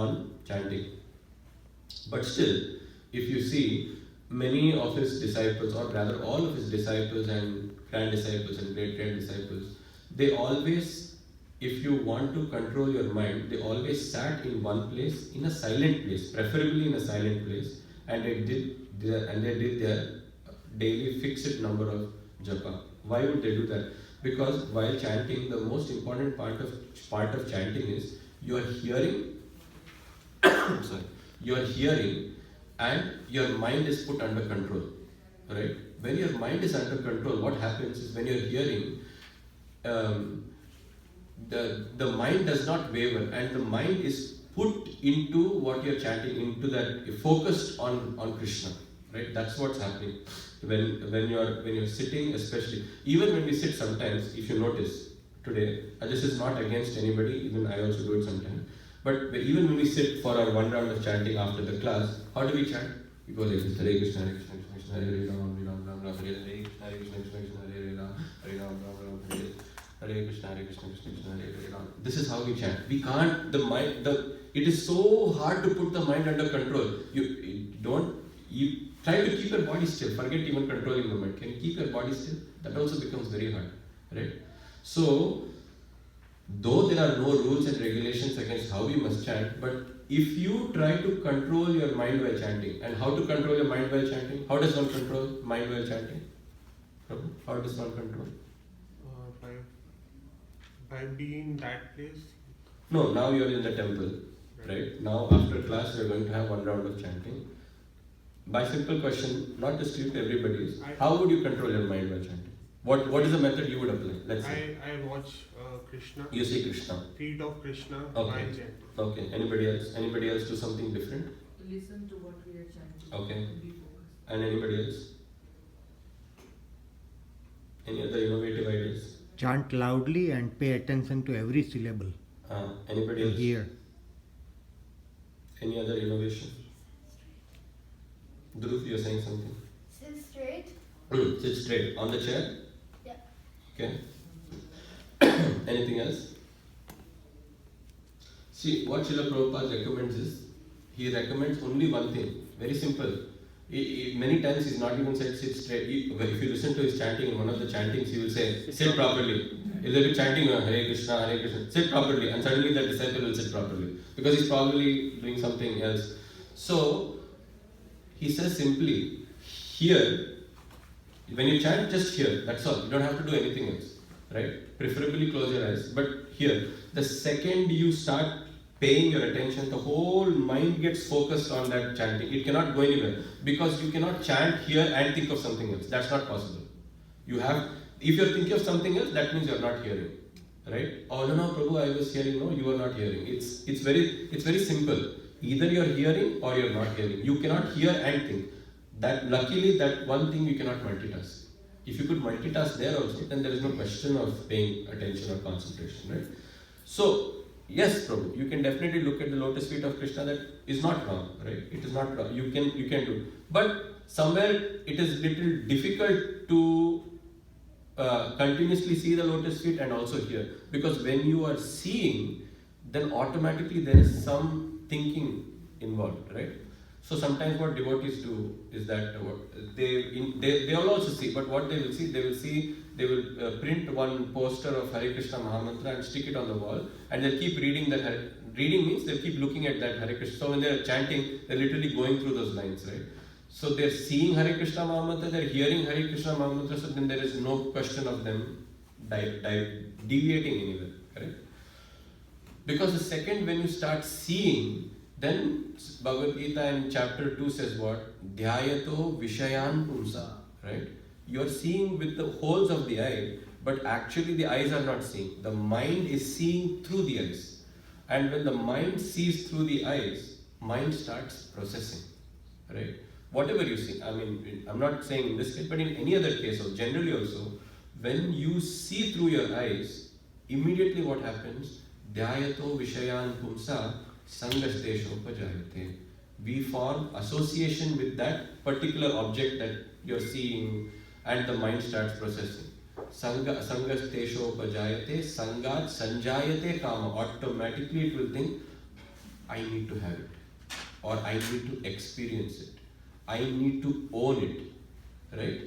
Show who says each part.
Speaker 1: on chanting. But still, if you see, many of his disciples, or rather all of his disciples and grand disciples and great grand disciples, they always, if you want to control your mind, they always sat in one place, in a silent place, preferably in a silent place, and they did their daily fixed number of japa. Why would they do that? Because while chanting, the most important part of chanting is you are hearing. Sorry, you are hearing, and your mind is put under control. Right? When your mind is under control, what happens is when you are hearing, the mind does not waver, and the mind is put into what you are chanting, into that, focused on Krishna. Right? That's what's happening. When you're sitting, especially, even when we sit sometimes, if you notice today, this is not against anybody, even I also do it sometimes, but even when we sit for our one round of chanting after the class, how do we chant? We go like this: Hare Krishna, Hare Krishna, Krishna Krishna, Hare Ram, Ram Ram, Hare Hare, Hare Krishna, Krishna Krishna, Hare Ram, Hare Ram, Ram Ram, Hare Krishna, Hare Krishna, Krishna Krishna, Hare Ram. This is how we chant. We can't. It is so hard to put the mind under control. You try to keep your body still. Forget even controlling the mind. Can you keep your body still? That also becomes very hard, right? So, though there are no rules and regulations against how we must chant, but if you try to control your mind while chanting, and how to control your mind while chanting? How does one control mind while chanting? Prabhu, how does one control?
Speaker 2: By being in that place.
Speaker 1: No, now you are in the temple, right? Now after class we are going to have one round of chanting. My simple question, not to sleep everybody, is how would you control your mind while chanting? What is the method you would apply? Let's say.
Speaker 2: I watch Krishna.
Speaker 1: You see Krishna.
Speaker 2: Feet of Krishna
Speaker 1: Okay.
Speaker 2: while chanting.
Speaker 1: Okay. Anybody else? Anybody else do something different?
Speaker 3: Listen to what we are chanting.
Speaker 1: Okay.
Speaker 3: And be focused.
Speaker 1: And anybody else? Any other innovative ideas?
Speaker 4: Chant loudly and pay attention to every syllable.
Speaker 1: Anybody else?
Speaker 4: Hear.
Speaker 1: Any other innovation? Dhruv, you're saying something?
Speaker 5: Sit straight.
Speaker 1: Sit straight. On the chair?
Speaker 5: Yeah.
Speaker 1: Okay. Anything else? See, what Srila Prabhupada recommends is, he recommends only one thing. Very simple. Many times he's not even said sit straight. If you listen to his chanting, in one of the chantings, he will say, sit properly. If they be chanting Hare Krishna, Hare Krishna, sit properly, and suddenly the disciple will sit properly. Because he's probably doing something else. So, he says simply, here, when you chant, just here, that's all. You don't have to do anything else, right? Preferably close your eyes. But here, the second you start paying your attention, the whole mind gets focused on that chanting. It cannot go anywhere. Because you cannot chant here and think of something else. That's not possible. If you're thinking of something else, that means you're not hearing. Right? Oh no, Prabhu, I was hearing. No, you are not hearing. It's very simple. Either you're hearing or you're not hearing. You cannot hear and think. Luckily, that one thing you cannot multitask. If you could multitask there also, then there is no question of paying attention or concentration, right? So, yes, Prabhu, you can definitely look at the lotus feet of Krishna. That is not wrong, right? It is not wrong. You can do. But somewhere it is little difficult to continuously see the lotus feet and also hear. Because when you are seeing, then automatically there is some thinking involved, right? So sometimes what devotees do is that they will also see, but what they will print one poster of Hare Krishna Mahamantra and stick it on the wall, and they'll keep reading that. Reading means they'll keep looking at that Hare Krishna. So when they're chanting, they're literally going through those lines, right? So they're seeing Hare Krishna Mahamantra, they're hearing Hare Krishna Mahamantra, so then there is no question of them deviating anywhere, correct? Because the second when you start seeing, then Bhagavad Gita in chapter 2 says what? Dhyayato Vishayan Pumsa, right? You are seeing with the holes of the eye, but actually the eyes are not seeing. The mind is seeing through the eyes. And when the mind sees through the eyes, mind starts processing, right? Whatever you see, I mean, I'm not saying in this case, but in any other case, or generally also, when you see through your eyes, immediately what happens? Dhyayato Vishayan Pumsa Sangasteshopajayate. We form association with that particular object that you're seeing, and the mind starts processing. Sangasteshopajayate, Sangat Sanjayate Kama. Automatically it will think, I need to have it, or I need to experience it, I need to own it, right?